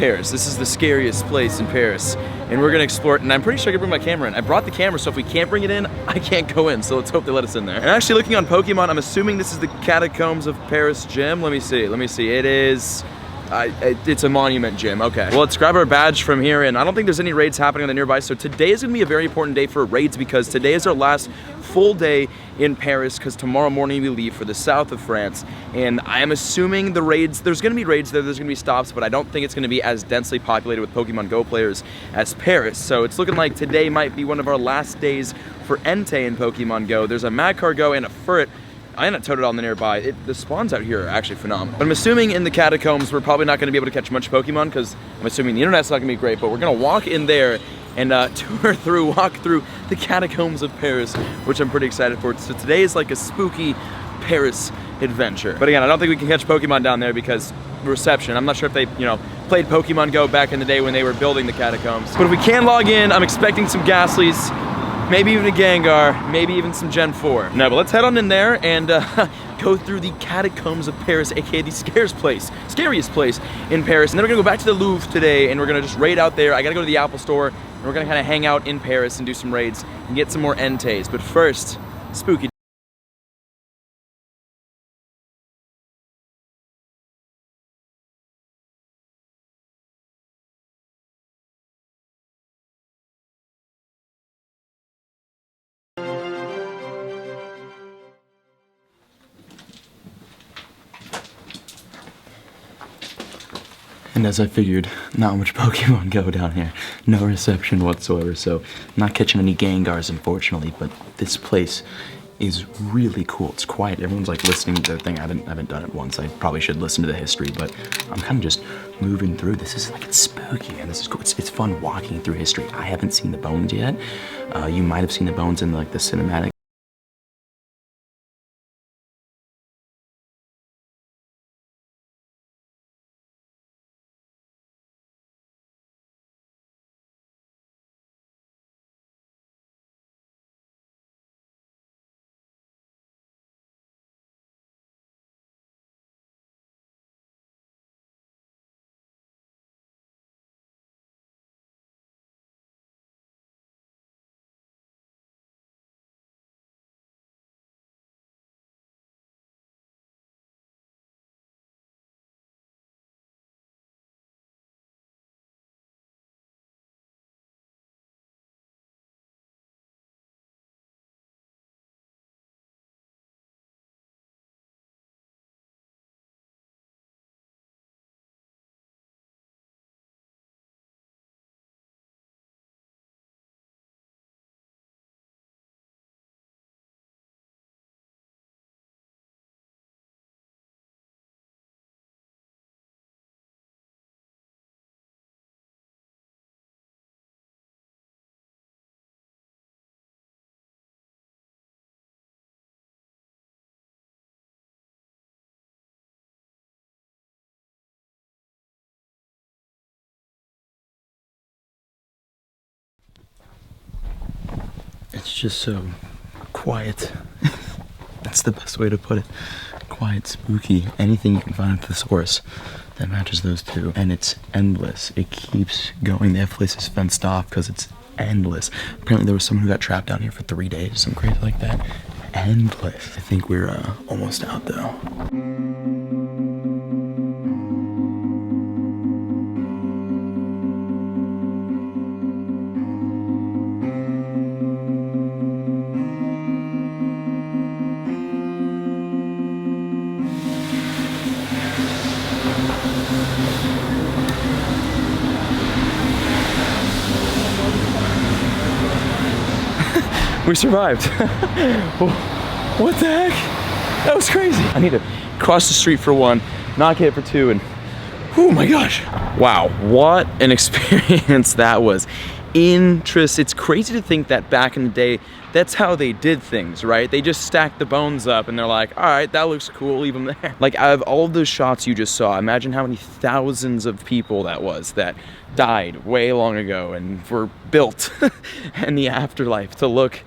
Paris. This is the scariest place in Paris, and we're gonna explore it, and I'm pretty sure I can bring my camera in. I brought the camera, so if we can't bring it in, I can't go in, so let's hope they let us in there. And actually looking on Pokemon, I'm assuming this is the Catacombs of Paris gym. Let me see. It is, it's a monument gym, okay. Well, let's grab our badge from here, and I don't think there's any raids happening on the nearby, so today is gonna be a very important day for raids because today is our last full day in Paris because tomorrow morning we leave for the south of France, and I am assuming the raids, there's gonna be raids there, there's gonna be stops, but I don't think it's gonna be as densely populated with Pokemon Go players as Paris, so it's looking like today might be one of our last days for Entei in Pokemon Go. There's a Magcargo and a Furret and a Totodile on the nearby. The spawns out here are actually phenomenal. But I'm assuming in the Catacombs we're probably not gonna be able to catch much Pokemon because I'm assuming the internet's not gonna be great, but we're gonna walk in there and walk through the Catacombs of Paris, which I'm pretty excited for. So today is like a spooky Paris adventure. But again, I don't think we can catch Pokemon down there because reception. I'm not sure if they, played Pokemon Go back in the day when they were building the Catacombs. But if we can log in, I'm expecting some Ghastlies, maybe even a Gengar, maybe even some Gen 4. No, but let's head on in there and go through the Catacombs of Paris, aka the scariest place in Paris. And then we're gonna go back to the Louvre today and we're gonna just raid out there. I gotta go to the Apple Store and we're gonna kind of hang out in Paris and do some raids and get some more Enteis. But first, spooky. And as I figured, not much Pokemon Go down here. No reception whatsoever, so not catching any Gengars unfortunately, but this place is really cool. It's quiet. Everyone's like listening to their thing. I haven't done it once. I probably should listen to the history, but I'm kind of just moving through. This is like, it's spooky, and this is cool. It's fun walking through history. I haven't seen the bones yet. You might have seen the bones in like the cinematic. It's just so quiet. That's the best way to put it. Quiet, spooky, anything you can find at the source that matches those two. And it's endless. It keeps going. That place is fenced off because it's endless. Apparently there was someone who got trapped down here for 3 days, some crazy like that. Endless. I think we're almost out though. We survived. What the heck? That was crazy. I need to cross the street for one, not get it for two, and oh my gosh. Wow, what an experience that was. It's crazy to think that back in the day, that's how they did things, right? They just stacked the bones up and they're like, all right, that looks cool, leave them there. Like, out of all of those shots you just saw, imagine how many thousands of people that was that died way long ago and were built in the afterlife to look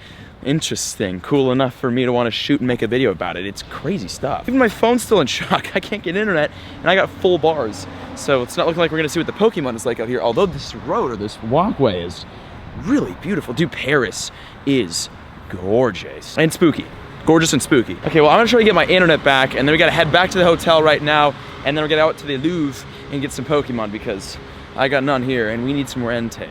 Interesting. Cool enough for me to want to shoot and make a video about it. It's crazy stuff. Even my phone's still in shock. I can't get internet, and I got full bars. So it's not looking like we're gonna see what the Pokemon is like out here, although this road or this walkway is really beautiful. Dude, Paris is gorgeous. And spooky. Gorgeous and spooky. Okay, well, I'm gonna try to get my internet back, and then we gotta head back to the hotel right now, and then we'll get out to the Louvre and get some Pokemon because I got none here, and we need some more Enteis.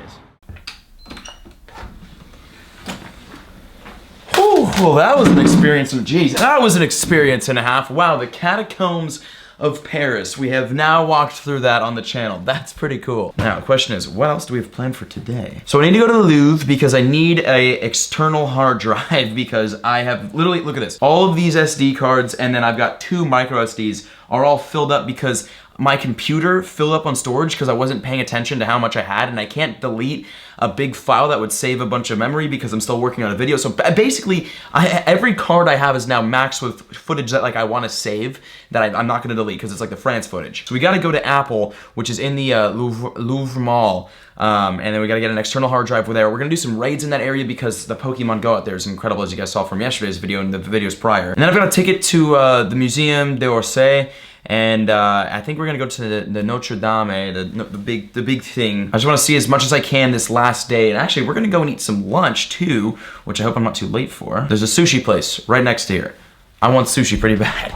Well, that was an experience. Geez, that was an experience and a half. Wow, the Catacombs of Paris. We have now walked through that on the channel. That's pretty cool. Now, the question is, what else do we have planned for today? So I need to go to the Louvre because I need a external hard drive because I have literally, look at this, all of these SD cards, and then I've got 2 micro SDs are all filled up because my computer filled up on storage because I wasn't paying attention to how much I had, and I can't delete a big file that would save a bunch of memory because I'm still working on a video. So basically, every card I have is now maxed with footage that like I want to save that I'm not going to delete because it's like the France footage. So we got to go to Apple, which is in the Louvre Mall, and then we got to get an external hard drive with there. We're going to do some raids in that area because the Pokemon Go out there is incredible, as you guys saw from yesterday's video and the videos prior. And then I've got a ticket to the Museum d'Orsay. And I think we're gonna go to the Notre Dame, the big thing. I just want to see as much as I can this last day. And actually, we're gonna go and eat some lunch too, which I hope I'm not too late for. There's a sushi place right next to here. I want sushi pretty bad.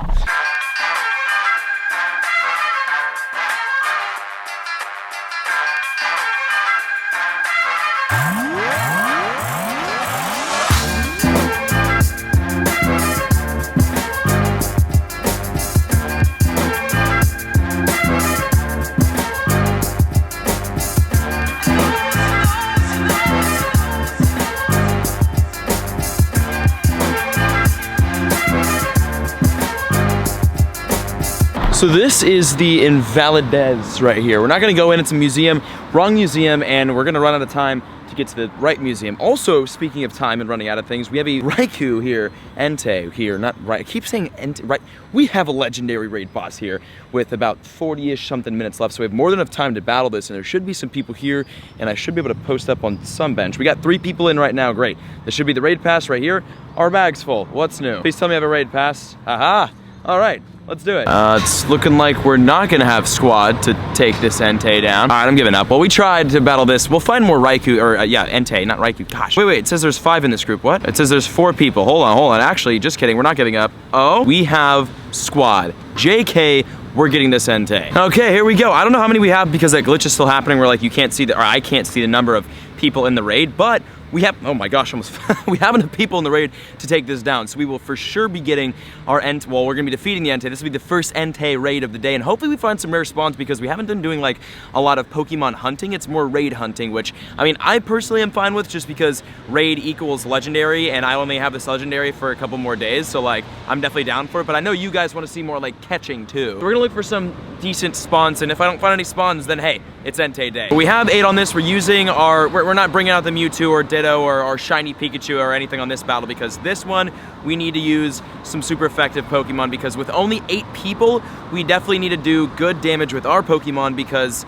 So this is the Invalides right here. We're not gonna go in, it's a museum, wrong museum, and we're gonna run out of time to get to the right museum. Also, speaking of time and running out of things, we have a Raikou here, Entei here, not right, I keep saying Entei, right. We have a legendary raid boss here with about 40-ish something minutes left, so we have more than enough time to battle this, and there should be some people here, and I should be able to post up on some bench. We got 3 people in right now, great. This should be the raid pass right here. Our bag's full, what's new? Please tell me I have a raid pass. Aha, all right. Let's do it. It's looking like we're not gonna have squad to take this Entei down. All right, I'm giving up. Well, we tried to battle this. We'll find more Raikou, or yeah, Entei, not Raikou. Gosh. Wait, it says there's 5 in this group. What? It says there's 4 people. Hold on. Actually, just kidding. We're not giving up. Oh, we have squad. JK, we're getting this Entei. Okay, here we go. I don't know how many we have because that glitch is still happening where like you can't see the, or I can't see the number of people in the raid, but we have, oh my gosh, almost, we have enough people in the raid to take this down. So we will for sure be getting our Entei, well, we're gonna be defeating the Entei. This will be the first Entei raid of the day, and hopefully we find some rare spawns because we haven't been doing like a lot of Pokemon hunting. It's more raid hunting, which, I mean, I personally am fine with just because raid equals legendary, and I only have this legendary for a couple more days, so like, I'm definitely down for it, but I know you guys wanna see more like catching too. So we're gonna look for some decent spawns, and if I don't find any spawns, then hey, it's Entei day. We have 8 on this. We're using our, we're not bringing out the Mewtwo or Ditto or shiny Pikachu or anything on this battle because this one, we need to use some super effective Pokemon because with only 8 people, we definitely need to do good damage with our Pokemon because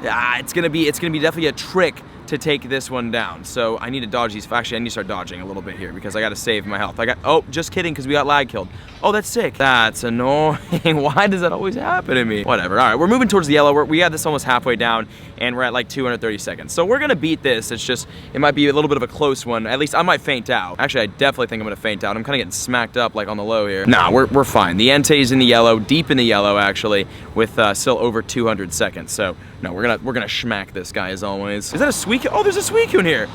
it's gonna be definitely a trick to take this one down. So I need to dodge these. Actually, I need to start dodging a little bit here because I gotta save my health. Oh, just kidding, because we got lag killed. Oh, that's sick. That's annoying. Why does that always happen to me? Whatever. All right, we're moving towards the yellow. We got this almost halfway down, and we're at like 230 seconds. So we're gonna beat this. It's just, it might be a little bit of a close one. At least I might faint out. Actually, I definitely think I'm gonna faint out. I'm kind of getting smacked up like on the low here. Nah, we're fine. The Entei's in the yellow, deep in the yellow actually, with still over 200 seconds. So no, we're gonna schmack this guy as always. Is that a Suicune? Oh, there's a Suicune here.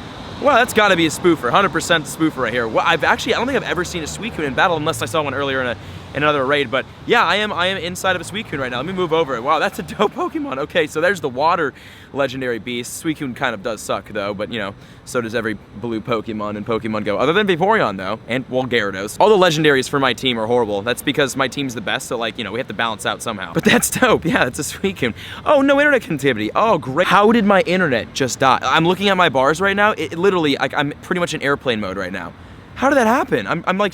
Wow, that's gotta be a spoofer, 100% spoofer right here. Well, I don't think I've ever seen a Suicune in battle unless I saw one earlier in another raid, but yeah, I am inside of a Suicune right now. Let me move over it. Wow, that's a dope Pokemon. Okay, so there's the water legendary beast. Suicune kind of does suck though, but you know, so does every blue Pokemon in Pokemon Go. Other than Vaporeon though, and well, Gyarados. All the legendaries for my team are horrible. That's because my team's the best, so like, you know, we have to balance out somehow. But that's dope, yeah, it's a Suicune. Oh, no internet connectivity. Oh, great. How did my internet just die? I'm looking at my bars right now. It literally, like, I'm pretty much in airplane mode right now. How did that happen? I'm like,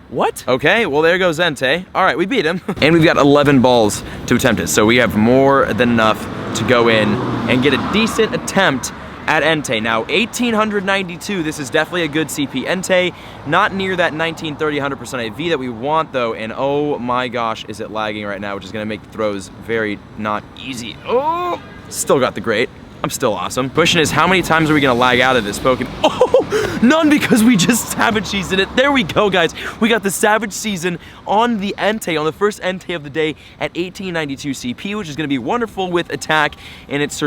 what? Okay, well there goes Entei. All right, we beat him. And we've got 11 balls to attempt it, so we have more than enough to go in and get a decent attempt at Entei. Now, 1892, this is definitely a good CP. Entei, not near that 1930 100% AV that we want though, and oh my gosh, is it lagging right now, which is gonna make the throws very not easy. Oh, still got the great. I'm still awesome. Question is, how many times are we gonna lag out of this Pokemon? Oh, none, because we just Savage Seasoned it. There we go, guys. We got the Savage Season on the Entei, on the first Entei of the day at 1892 CP, which is gonna be wonderful with attack, and it's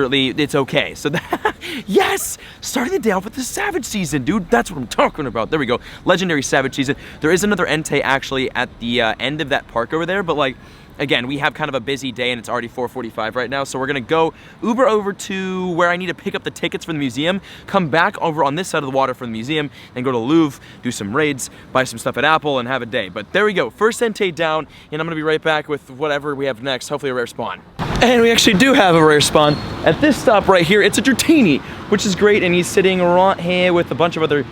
okay. So that, yes, starting the day off with the Savage Season, dude. That's what I'm talking about. There we go, Legendary Savage Season. There is another Entei actually at the end of that park over there, but like, again, we have kind of a busy day and it's already 4:45 right now, so we're gonna go Uber over to where I need to pick up the tickets for the museum, come back over on this side of the water for the museum, and go to Louvre, do some raids, buy some stuff at Apple, and have a day. But there we go, first Entei down, and I'm gonna be right back with whatever we have next, hopefully a rare spawn. And we actually do have a rare spawn at this stop right here. It's a Dratini, which is great, and he's sitting right here with a bunch of other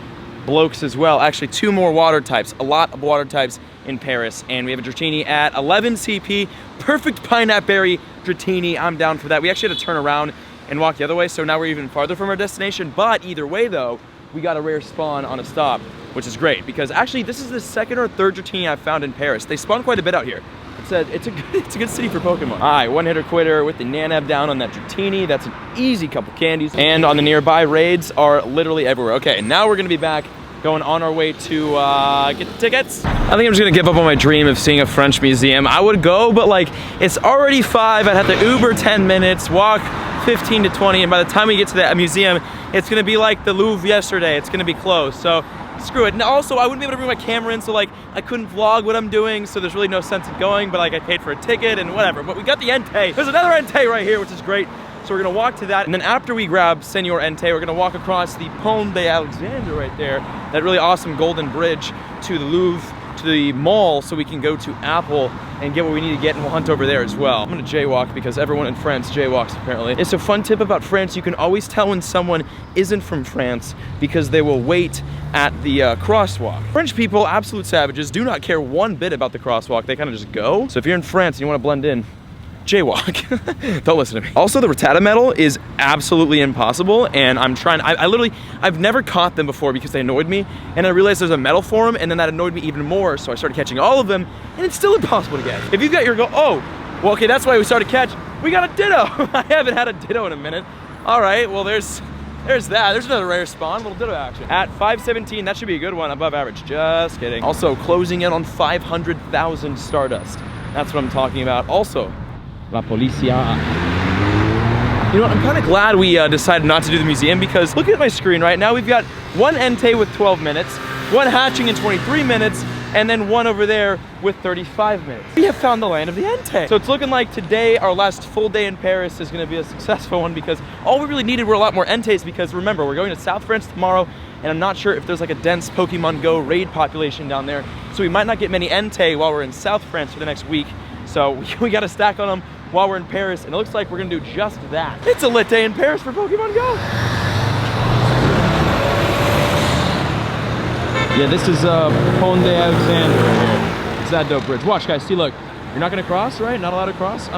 blokes as well. Actually, 2 more water types, a lot of water types in Paris, and we have a Dratini at 11 CP, perfect Pineapple Berry Dratini. I'm down for that. We actually had to turn around and walk the other way, so now we're even farther from our destination, but either way though, we got a rare spawn on a stop, which is great, because actually this is the 2nd or 3rd Dratini I've found in Paris. They spawn quite a bit out here. It's a good city for Pokemon. All right, one hitter quitter with the Nanab down on that Dratini. That's an easy couple candies. And on the nearby raids are literally everywhere. Okay, now we're gonna be back going on our way to get the tickets. I think I'm just gonna give up on my dream of seeing a French museum. I would go, but like, it's already 5. I'd have to Uber 10 minutes, walk 15 to 20, and by the time we get to that museum, it's gonna be like the Louvre yesterday. It's gonna be closed, so screw it. And also, I wouldn't be able to bring my camera in, so like, I couldn't vlog what I'm doing, so there's really no sense in going, but like, I paid for a ticket and whatever. But we got the Entei. There's another Entei right here, which is great. So we're gonna walk to that, and then after we grab Senor Entei, we're gonna walk across the Pont de Alexandre right there, that really awesome golden bridge to the Louvre, to the mall, so we can go to Apple and get what we need to get, and we'll hunt over there as well. I'm gonna jaywalk because everyone in France jaywalks apparently. It's a fun tip about France. You can always tell when someone isn't from France because they will wait at the crosswalk. French people, absolute savages, do not care one bit about the crosswalk. They kind of just go. So if you're in France and you want to blend in, jaywalk. Don't listen to me. Also, the Rattata medal is absolutely impossible, and I'm trying, I've never caught them before because they annoyed me, and I realized there's a medal for them, and then that annoyed me even more, so I started catching all of them, and it's still impossible to get. If you've got your go, oh, well, okay, that's why we started catch. We got a Ditto. I haven't had a Ditto in a minute. All right, well, there's that. There's another rare spawn, little Ditto action. At 517, that should be a good one, above average. Just kidding. Also, closing in on 500,000 Stardust. That's what I'm talking about. Also, La Policia. You know what, I'm kind of glad we decided not to do the museum, because look at my screen right now. We've got one Entei with 12 minutes, one hatching in 23 minutes, and then one over there with 35 minutes. We have found the land of the Entei. So it's looking like today, our last full day in Paris, is gonna be a successful one, because all we really needed were a lot more Enteis, because remember, we're going to South France tomorrow, and I'm not sure if there's like a dense Pokemon Go raid population down there, so we might not get many Entei while we're in South France for the next week. So we got to stack on them while we're in Paris, and it looks like we're gonna do just that. It's a lit day in Paris for Pokemon Go. Yeah, this is Pont de Alexandre right here. It's that dope bridge. Watch, guys, see, look. You're not gonna cross, right? Not allowed to cross?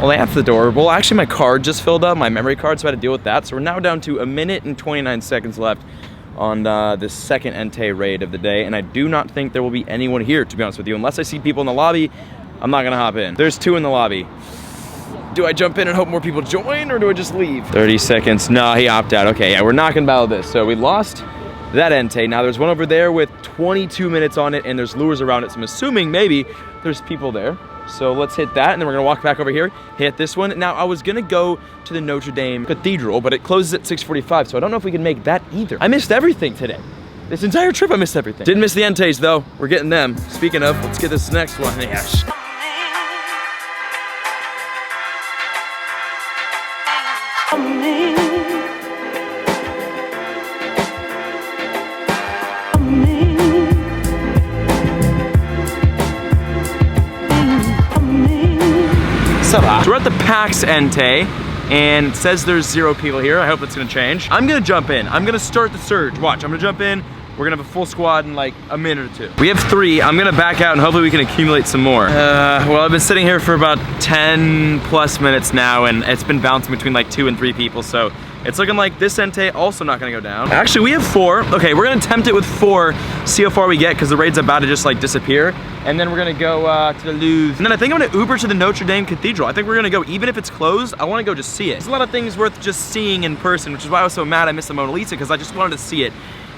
Well, that's adorable. Actually, my card just filled up, my memory card, so I had to deal with that. So we're now down to 1 minute and 29 seconds left on this second Entei raid of the day, and I do not think there will be anyone here, to be honest with you. Unless I see people in the lobby, I'm not gonna hop in. There's 2 in the lobby. Do I jump in and hope more people join, or do I just leave? 30 seconds. No, he opted out. Okay, yeah, we're not gonna battle this. So we lost that Entei. Now there's one over there with 22 minutes on it, and there's lures around it, so I'm assuming maybe there's people there. So let's hit that, and then we're gonna walk back over here, hit this one. Now, I was gonna go to the Notre Dame Cathedral, but it closes at 6:45, so I don't know if we can make that either. I missed everything today. This entire trip, I missed everything. Didn't miss the Enteis, though. We're getting them. Speaking of, let's get this next one. Yes. So we're at the PAX Entei, and it says there's 0 people here. I hope that's gonna change. I'm gonna jump in. I'm gonna start the surge. Watch, I'm gonna jump in, We're gonna have a full squad in like a minute or two. We have 3. I'm gonna back out and hopefully we can accumulate some more. Well, I've been sitting here for about 10 plus minutes now, and it's been bouncing between like 2 and 3 people, so it's looking like this Entei also not gonna go down. Actually, we have 4. Okay, we're gonna attempt it with 4, see how far we get, because the raid's about to just like disappear. And then we're gonna go to the Louvre. And then I think I'm gonna Uber to the Notre Dame Cathedral. I think we're gonna go, even if it's closed, I wanna go just see it. There's a lot of things worth just seeing in person, which is why I was so mad I missed the Mona Lisa, because I just wanted to see it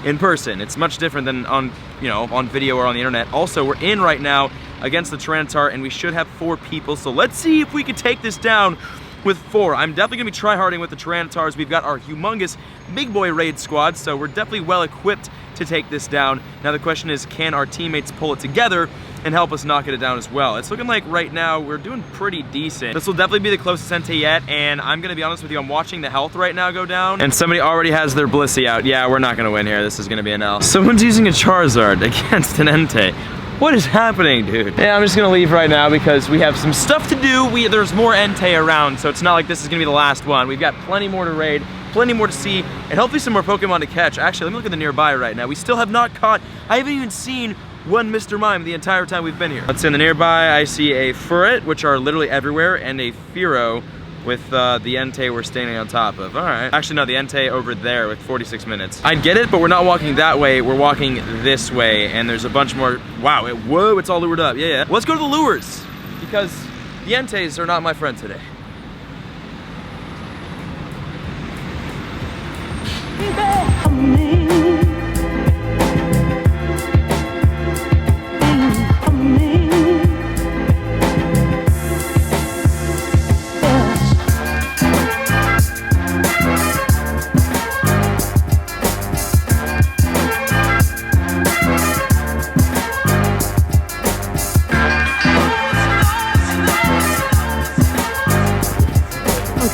in person. It's much different than on, you know, on video or on the internet. Also, we're in right now against the Tyrannosaur, and we should have 4 people. So let's see if we can take this down with 4. I'm definitely gonna be tryharding with the Tyrannosaurs. We've got our humongous big boy raid squad, so we're definitely well equipped to take this down. Now the question is, can our teammates pull it together and help us knock it down as well? It's looking like right now we're doing pretty decent. This will definitely be the closest Entei yet, and I'm gonna be honest with you, I'm watching the health right now go down, and somebody already has their Blissey out. Yeah, we're not gonna win here. This is gonna be an L. Someone's using a Charizard against an Entei. What is happening, dude? Yeah, I'm just gonna leave right now because we have some stuff to do. There's more Entei around, so it's not like this is gonna be the last one. We've got plenty more to raid, plenty more to see, and hopefully some more Pokemon to catch. Actually, let me look at the nearby right now. We still have not caught, I haven't even seen one Mr. Mime the entire time we've been here. Let's see, in the nearby, I see a Furret, which are literally everywhere, and a Fearow with the Entei we're standing on top of. All right. Actually, no, the Entei over there with 46 minutes. I get it, but we're not walking that way. We're walking this way, and there's a bunch more. Wow, whoa, it's all lured up. Yeah. Let's go to the lures, because the Enteis are not my friend today.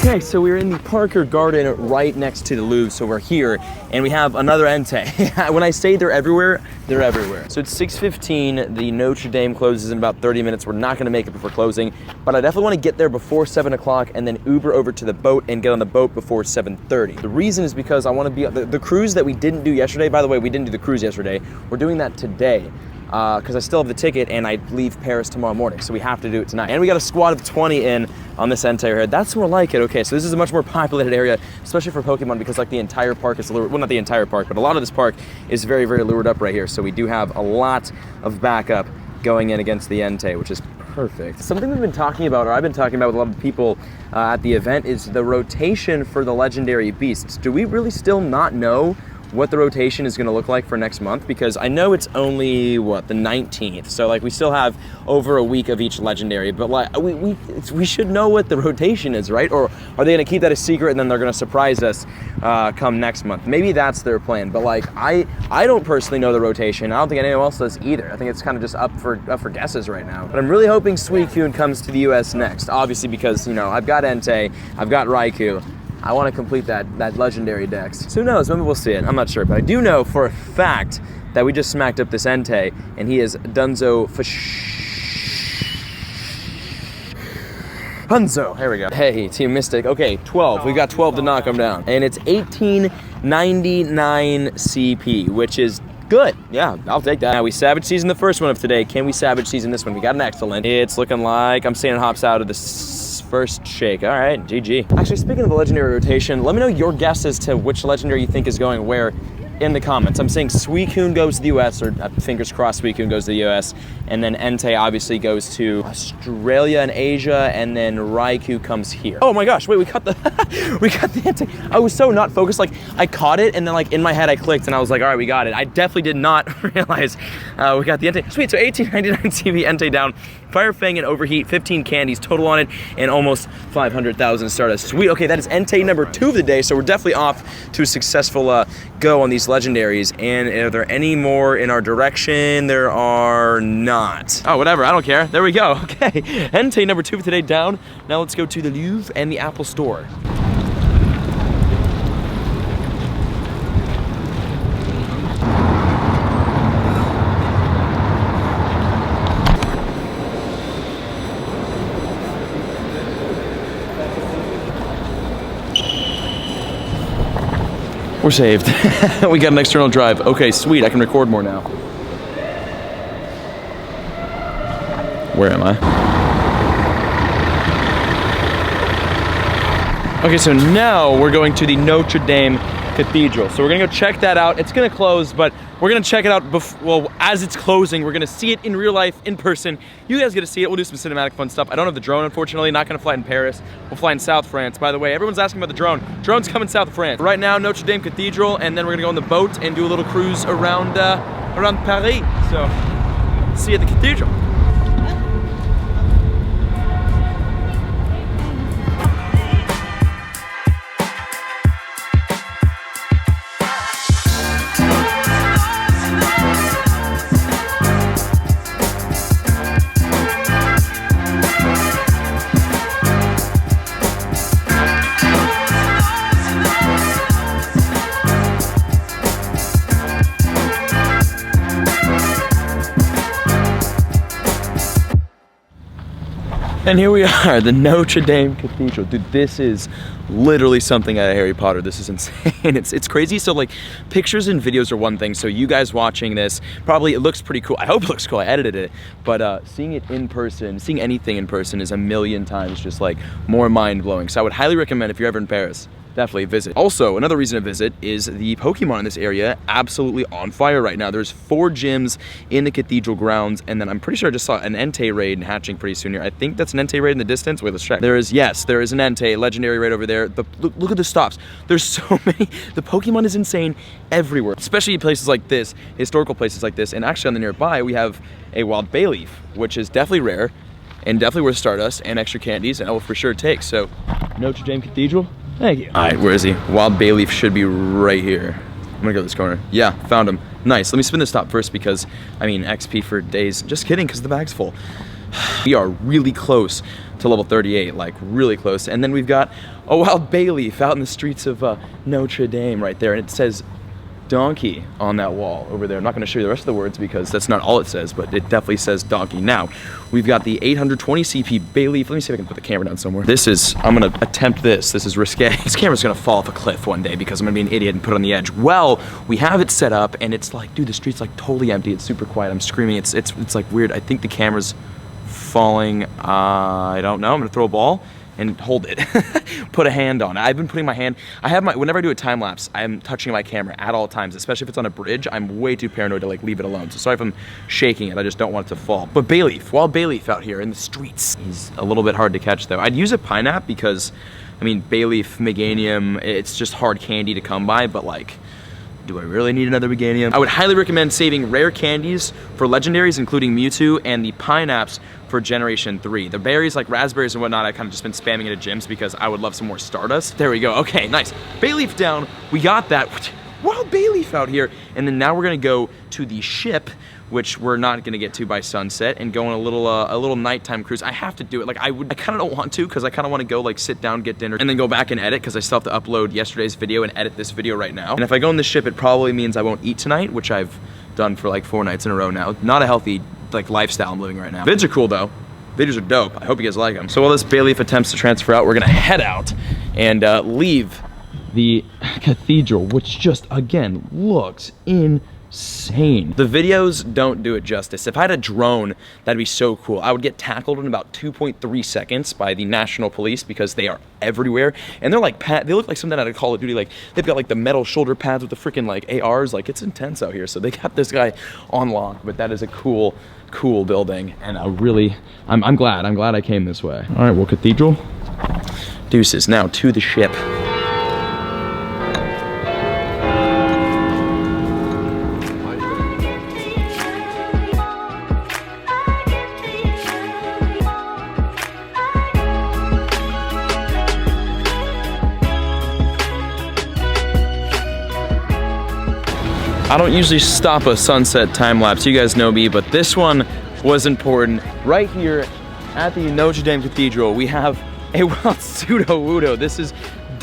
Okay, so we're in the Parker Garden right next to the Louvre, so we're here, and we have another Entei. When I say they're everywhere, they're everywhere. So it's 6:15, the Notre Dame closes in about 30 minutes. We're not gonna make it before closing, but I definitely wanna get there before 7 o'clock and then Uber over to the boat and get on the boat before 7:30. The reason is because I wanna be, the cruise that we didn't do yesterday, by the way, we didn't do the cruise yesterday, we're doing that today. Because I still have the ticket and I leave Paris tomorrow morning, so we have to do it tonight. And we got a squad of 20 in on this Entei here. That's more like it. Okay, so this is a much more populated area, especially for Pokemon, because like the entire park is lured, well, not the entire park, but a lot of this park is very, very lured up right here. So we do have a lot of backup going in against the Entei, which is perfect. Something we've been talking about, or I've been talking about with a lot of people at the event, is the rotation for the legendary beasts. Do we really still not know what the rotation is going to look like for next month? Because I know it's only, what, the 19th, so like we still have over a week of each legendary, but like we should know what the rotation is, right? Or are they going to keep that a secret and then they're going to surprise us come next month? Maybe that's their plan, but like I don't personally know the rotation. I don't think anyone else does either. I think it's kind of just up for guesses right now. But I'm really hoping Suicune comes to the US next, obviously, because, you know, I've got Entei, I've got Raikou. I want to complete that legendary dex. So who knows, maybe we'll see it. I'm not sure, but I do know for a fact that we just smacked up this Entei, and he is Dunzo Hunzo. Here we go. Hey, Team Mystic. Okay, 12. We've got 12 to knock him down. And it's 1899 CP, which is good. Yeah, I'll take that. Now, we Savage Season the first one of today. Can we Savage Season this one? We got an excellent. It's looking like I'm seeing it hops out of this first shake. All right, GG. Actually, speaking of the legendary rotation, let me know your guess as to which legendary you think is going where in the comments. I'm saying Suicune goes to the US, or fingers crossed Suicune goes to the US, and then Entei obviously goes to Australia and Asia, and then Raikou comes here. Oh my gosh, wait, we got the we got the Entei. I was so not focused, like I caught it and then like in my head I clicked and I was like, all right, we got it. I definitely did not realize we got the Entei. Sweet, so 1899 CV Entei down, Fire Fang and Overheat, 15 candies total on it, and almost 500,000 Stardust. Sweet, okay, that is Entei number 2 of the day, so we're definitely off to a successful go on these legendaries. And are there any more in our direction? There are not. Oh, whatever, I don't care. There we go, okay. Entei number 2 of today down. Now let's go to the Louvre and the Apple Store. We're saved. We got an external drive. Okay, sweet, I can record more now. Where am I? Okay, so now we're going to the Notre Dame Cathedral. So we're gonna go check that out. It's gonna close, but we're gonna check it out well, as it's closing. We're gonna see it in real life, in person. You guys get to see it. We'll do some cinematic fun stuff. I don't have the drone, unfortunately. Not gonna fly in Paris. We'll fly in South France. By the way, everyone's asking about the drone. Drone's coming south of France. Right now, Notre Dame Cathedral, and then we're gonna go on the boat and do a little cruise around Paris. So, see you at the cathedral. And here we are, the Notre Dame Cathedral. Dude, this is literally something out of Harry Potter. This is insane. It's crazy. So like, pictures and videos are one thing. So you guys watching this, probably it looks pretty cool. I hope it looks cool. I edited it. But seeing it in person, seeing anything in person is a million times just like more mind-blowing. So I would highly recommend if you're ever in Paris, definitely visit. Also, another reason to visit is the Pokemon in this area absolutely on fire right now. There's 4 gyms in the cathedral grounds, and then I'm pretty sure I just saw an Entei raid hatching pretty soon here. I think that's an Entei raid in the distance. Wait, let's check. There is an Entei legendary raid over there. But look at the stops. There's so many. The Pokemon is insane everywhere, especially places like this, historical places like this. And actually on the nearby, we have a wild bayleaf, which is definitely rare and definitely worth Stardust and extra candies, and I will for sure take. So, Notre Dame Cathedral. Thank you. All right, where is he? Wild bayleaf should be right here. I'm gonna go to this corner. Yeah, found him. Nice. Let me spin this top first because, I mean, XP for days. Just kidding, because the bag's full. We are really close to level 38, like really close. And then we've got a wild bayleaf out in the streets of Notre Dame right there, and it says donkey on that wall over there. I'm not going to show you the rest of the words because that's not all it says, but it definitely says donkey. Now, we've got the 820 CP bayleaf. Let me see if I can put the camera down somewhere. I'm going to attempt this. This is risque. This camera's going to fall off a cliff one day because I'm going to be an idiot and put it on the edge. Well, we have it set up and it's like, dude, the street's like totally empty. It's super quiet. I'm screaming. It's like weird. I think the camera's falling. I don't know. I'm going to throw a ball and hold it. Put a hand on it. I've been putting my hand, whenever I do a time lapse, I'm touching my camera at all times, especially if it's on a bridge. I'm way too paranoid to like leave it alone. So sorry if I'm shaking it, I just don't want it to fall. But bayleaf, wild bayleaf out here in the streets. He's a little bit hard to catch though. I'd use a pineapple because, I mean, bayleaf, meganium, it's just hard candy to come by, but like, do I really need another meganium? I would highly recommend saving rare candies for legendaries, including Mewtwo, and the pineapples for Generation 3. The berries, like raspberries and whatnot, I kind of just been spamming it at gyms because I would love some more Stardust. There we go. Okay, nice. Bayleaf down. We got that. Wild bayleaf out here. And then now we're gonna go to the ship, which we're not gonna get to by sunset, and go on a little nighttime cruise. I have to do it. Like I kind of don't want to because I kind of want to go like sit down, get dinner, and then go back and edit because I still have to upload yesterday's video and edit this video right now. And if I go on the ship, it probably means I won't eat tonight, which I've done for like 4 nights in a row now. Not a healthy like lifestyle I'm living right now. Vids are cool though. Videos are dope. I hope you guys like them. So while this bayleaf attempts to transfer out, we're gonna head out and leave the cathedral, which just again looks insane. The videos don't do it justice. If I had a drone, that'd be so cool. I would get tackled in about 2.3 seconds by the National Police because they are everywhere. And they're like, they look like something out of Call of Duty. Like they've got like the metal shoulder pads with the freaking like ARs. Like it's intense out here. So they got this guy on lock, but that is a cool building. And I'm glad I came this way. All right, well, cathedral. Deuces, now to the ship. I don't usually stop a sunset time lapse, you guys know me, but this one was important. Right here at the Notre Dame Cathedral, we have a wild pseudo-wudo. This is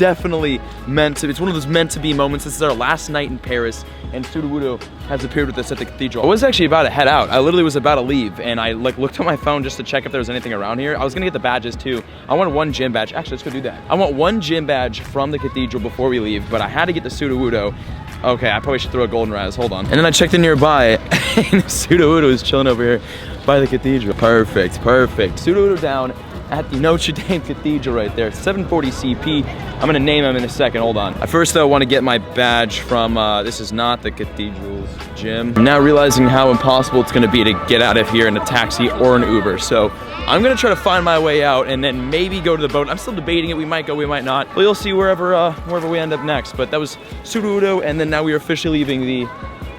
definitely meant to, it's one of those meant to be moments. This is our last night in Paris, and Sudowoodo has appeared with us at the cathedral. I was actually about to head out. I literally was about to leave, and I like looked at my phone just to check if there was anything around here. I was gonna get the badges too. I wanted one gym badge. Actually, let's go do that. I want one gym badge from the cathedral before we leave, but I had to get the Sudowoodo. Okay, I probably should throw a golden raz, hold on. And then I checked in nearby, and Sudowoodo is chilling over here by the cathedral. Perfect, perfect. Sudowoodo down at the Notre Dame Cathedral right there, 740 CP. I'm gonna name him in a second, hold on. I first though want to get my badge from, this is not the cathedral's gym. I'm now realizing how impossible it's gonna be to get out of here in a taxi or an Uber. So I'm gonna try to find my way out and then maybe go to the boat. I'm still debating it, we might go, we might not. Well, you'll see wherever we end up next. But that was Sudowoodo, and then now we are officially leaving the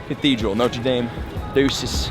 cathedral, Notre Dame. Deuces.